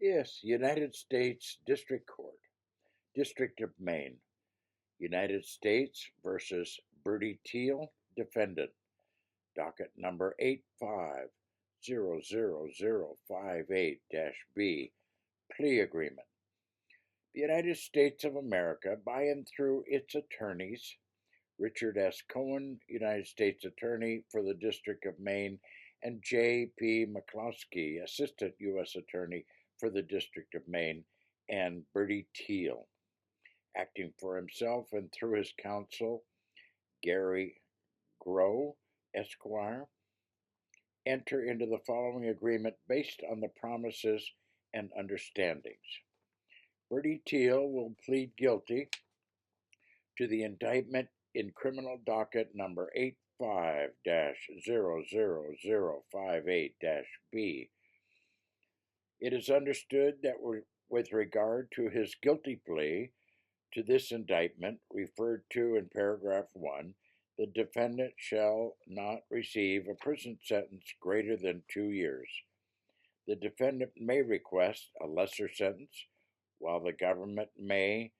Yes, United States District Court, District of Maine, United States versus Bertie Teele, defendant, docket number 850058-B, plea agreement. The United States of America, by and through its attorneys, Richard S. Cohen, United States Attorney for the District of Maine, and J. P. McCloskey, Assistant U.S. Attorney for the District of Maine, and Bertie Teele, acting for himself and through his counsel, Gary Grow, Esquire, enter into the following agreement based on the promises and understandings. Bertie Teele will plead guilty to the indictment in criminal docket number 85-00058-B. It is understood that with regard to his guilty plea to this indictment referred to in paragraph 1, the defendant shall not receive a prison sentence greater than 2 years. The defendant may request a lesser sentence, while the government may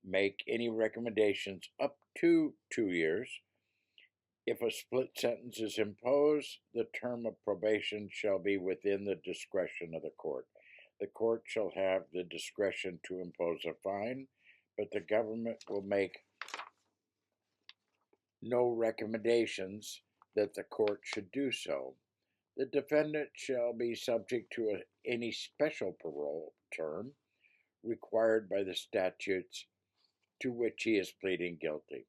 make any recommendations up to 2 years. If a split sentence is imposed, the term of probation shall be within the discretion of the court. The court shall have the discretion to impose a fine, but the government will make no recommendations that the court should do so. The defendant shall be subject to any special parole term required by the statutes to which he is pleading guilty.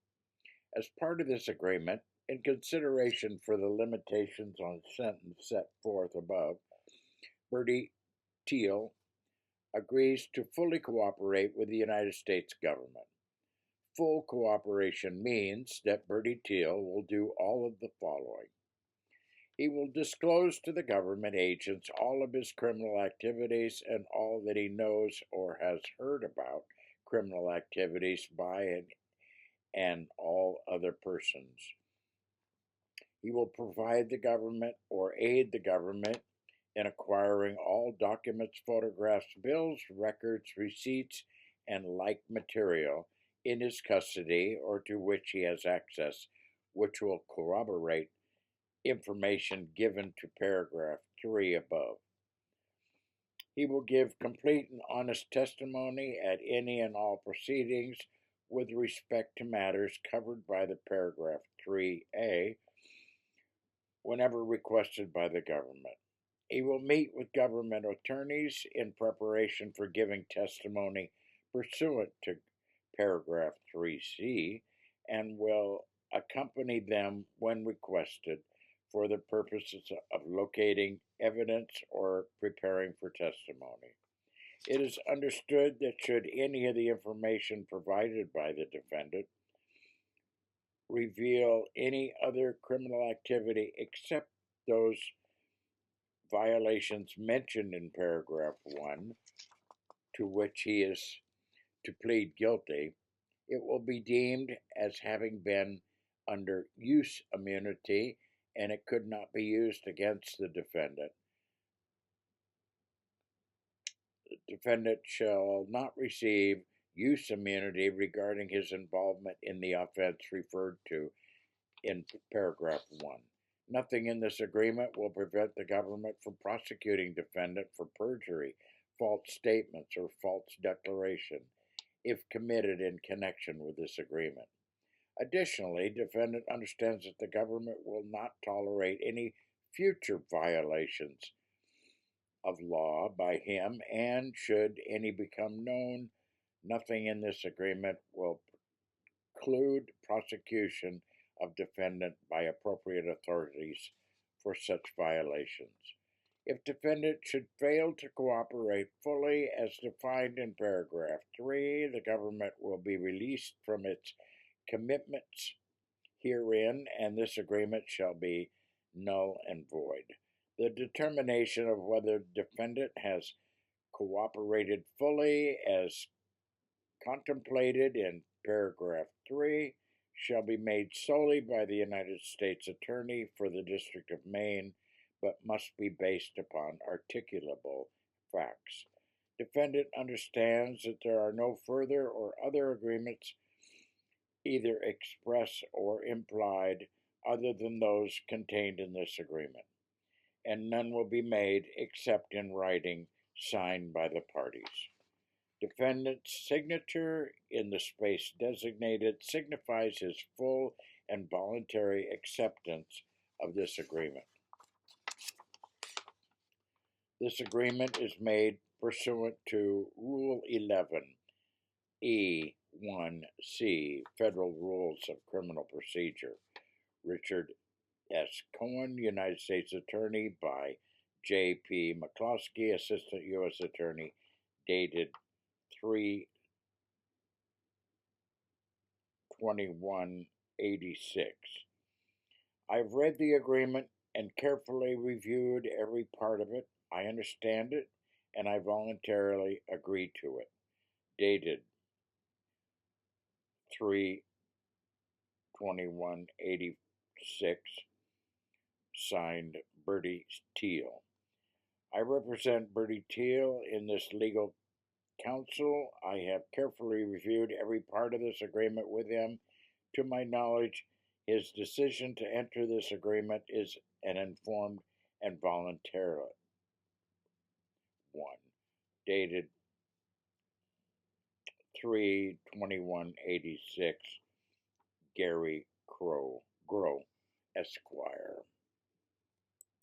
As part of this agreement, in consideration for the limitations on sentence set forth above, Bertie Teele agrees to fully cooperate with the United States government. Full cooperation means that Bertie Teele will do all of the following. He will disclose to the government agents all of his criminal activities and all that he knows or has heard about criminal activities by and all other persons. He will provide the government or aid the government in acquiring all documents, photographs, bills, records, receipts, and like material in his custody or to which he has access, which will corroborate information given to paragraph 3 above. He will give complete and honest testimony at any and all proceedings with respect to matters covered by the paragraph 3A whenever requested by the government. He will meet with government attorneys in preparation for giving testimony pursuant to paragraph 3C and will accompany them when requested for the purposes of locating evidence or preparing for testimony. It is understood that should any of the information provided by the defendant reveal any other criminal activity except those violations mentioned in paragraph 1 to which he is to plead guilty, it will be deemed as having been under use immunity and it could not be used against the defendant. The defendant shall not receive use immunity regarding his involvement in the offense referred to in paragraph 1. Nothing in this agreement will prevent the government from prosecuting defendant for perjury, false statements, or false declaration if committed in connection with this agreement. Additionally, defendant understands that the government will not tolerate any future violations of law by him, and should any become known, nothing in this agreement will preclude prosecution of defendant by appropriate authorities for such violations. If defendant should fail to cooperate fully as defined in paragraph 3, the government will be released from its commitments herein, and this agreement shall be null and void. The determination of whether defendant has cooperated fully as contemplated in paragraph 3 shall be made solely by the United States Attorney for the District of Maine, but must be based upon articulable facts. Defendant understands that there are no further or other agreements, either express or implied, other than those contained in this agreement, and none will be made except in writing signed by the parties. Defendant's signature in the space designated signifies his full and voluntary acceptance of this agreement. This agreement is made pursuant to Rule 11E1C, Federal Rules of Criminal Procedure. Richard S. Cohen, United States Attorney, by J.P. McCloskey, Assistant U.S. Attorney, dated 3/21/86. I've read the agreement and carefully reviewed every part of it. I understand it, and I voluntarily agree to it. Dated 3/21/86. Signed, Bertie Teele. I represent Bertie Teele in this legal counsel. I have carefully reviewed every part of this agreement with him. To my knowledge, his decision to enter this agreement is an informed and voluntary one. Dated 3/21/86. Gary Grow, Esquire.